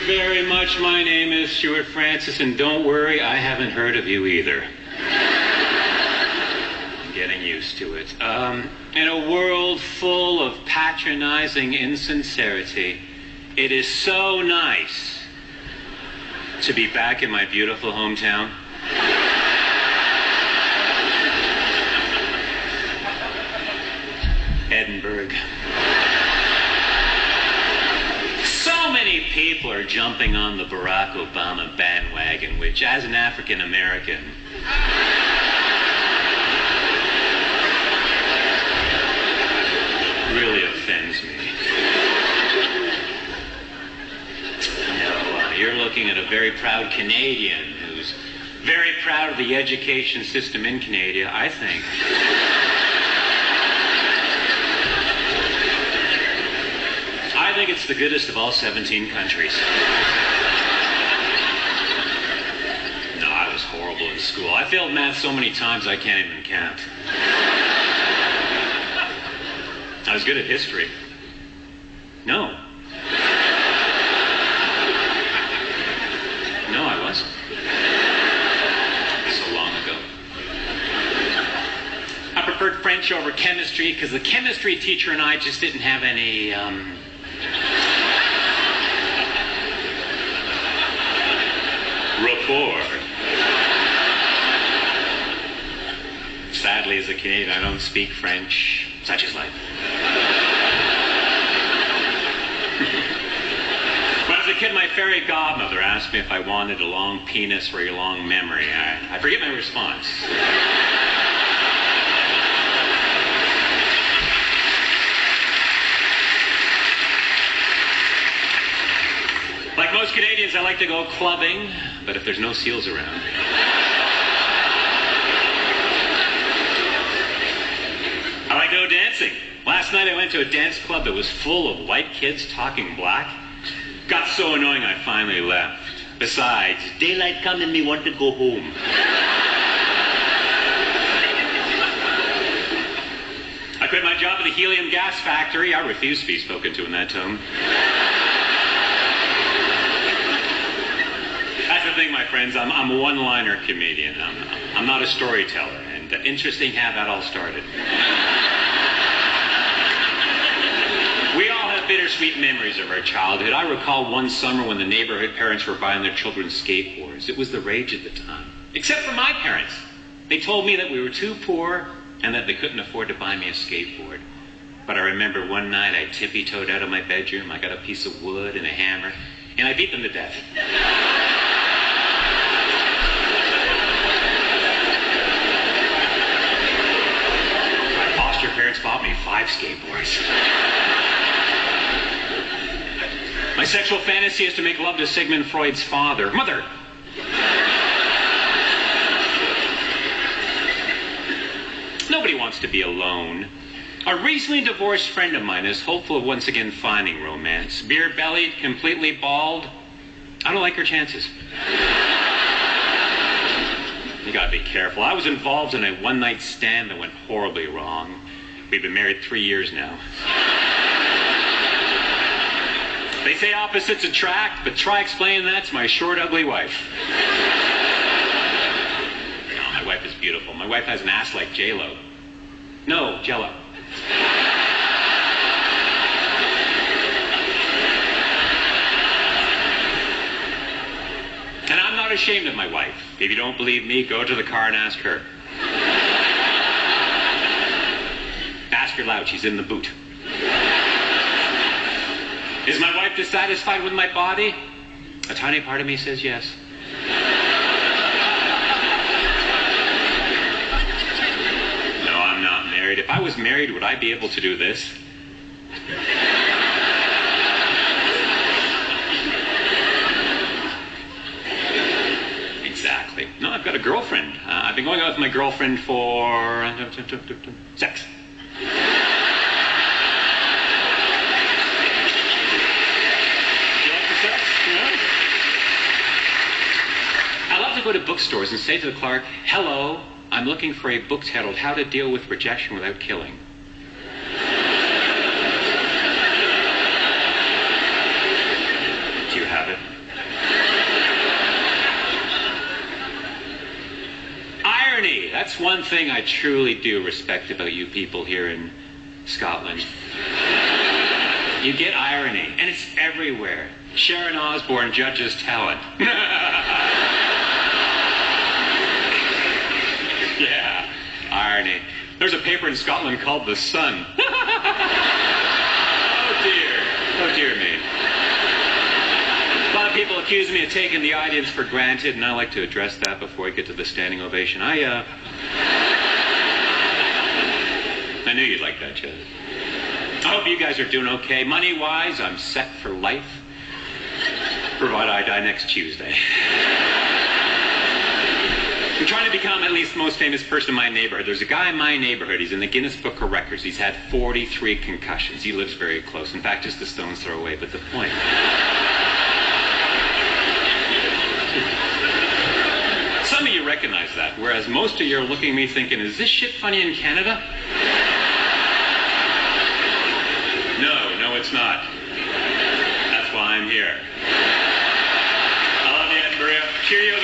very much. My name is Stewart Francis, and don't worry, I haven't heard of you either. I'm getting used to it. In a world full of patronizing insincerity, it is so nice to be back in my beautiful hometown. Edinburgh. So many people are jumping on the Barack Obama bandwagon, which, as an African American, really offends me. No, you're looking at a very proud Canadian who's very proud of the education system in Canada, I think. I think it's the goodest of all 17 countries. No, I was horrible in school. I failed math so many times I can't even count. I was good at history. No. No, I wasn't. So long ago. I preferred French over chemistry because the chemistry teacher and I just didn't have any, rapport. Sadly, as a Canadian, I don't speak French. Such is life. When I was a kid, my fairy godmother asked me if I wanted a long penis or a long memory. I forget my response. Like most Canadians, I like to go clubbing, but if there's no seals around. I like to go dancing. Last night I went to a dance club that was full of white kids talking black. Got so annoying I finally left. Besides, daylight come and me want to go home. I quit my job at the helium gas factory. I refuse to be spoken to in that tone. That's the thing, my friends. I'm a one-liner comedian. I'm not a storyteller. And interesting how that all started. We all have bittersweet memories of our childhood. I recall one summer when the neighborhood parents were buying their children skateboards. It was the rage at the time. Except for my parents. They told me that we were too poor and that they couldn't afford to buy me a skateboard. But I remember one night I tippy-toed out of my bedroom. I got a piece of wood and a hammer, and I beat them to death. My foster parents bought me 5 skateboards. My sexual fantasy is to make love to Sigmund Freud's father. Mother! Nobody wants to be alone. A recently divorced friend of mine is hopeful of once again finding romance. Beer-bellied, completely bald. I don't like her chances. You gotta be careful. I was involved in a one-night stand that went horribly wrong. We've been married 3 years now. They say opposites attract, but try explaining that to my short, ugly wife. No, my wife is beautiful. My wife has an ass like J-Lo. No, Jell-O. And I'm not ashamed of my wife. If you don't believe me, go to the car and ask her. Ask her loud, she's in the boot. Is my wife dissatisfied with my body? A tiny part of me says yes. No, I'm not married. If I was married, would I be able to do this? Exactly. No, I've got a girlfriend. I've been going out with my girlfriend for sex. I love to go to bookstores and say to the clerk, "Hello, I'm looking for a book titled How to Deal with Rejection Without Killing." Do you have it? That's one thing I truly do respect about you people here in Scotland. You get irony, and it's everywhere. Sharon Osbourne judges talent. Yeah, irony. There's a paper in Scotland called The Sun. Oh dear me. A lot of people accuse me of taking the audience for granted, and I like to address that before I get to the standing ovation. I knew you'd like that, Chad. I hope you guys are doing okay. Money-wise, I'm set for life, provided I die next Tuesday. I'm trying to become at least the most famous person in my neighborhood. There's a guy in my neighborhood. He's in the Guinness Book of Records. He's had 43 concussions. He lives very close. In fact, just a stone's throw away. But the point... Some of you recognize that, whereas most of you are looking at me thinking, is this shit funny in Canada? No, it's not. That's why I'm here. I love you, Edinburgh. Cheerio.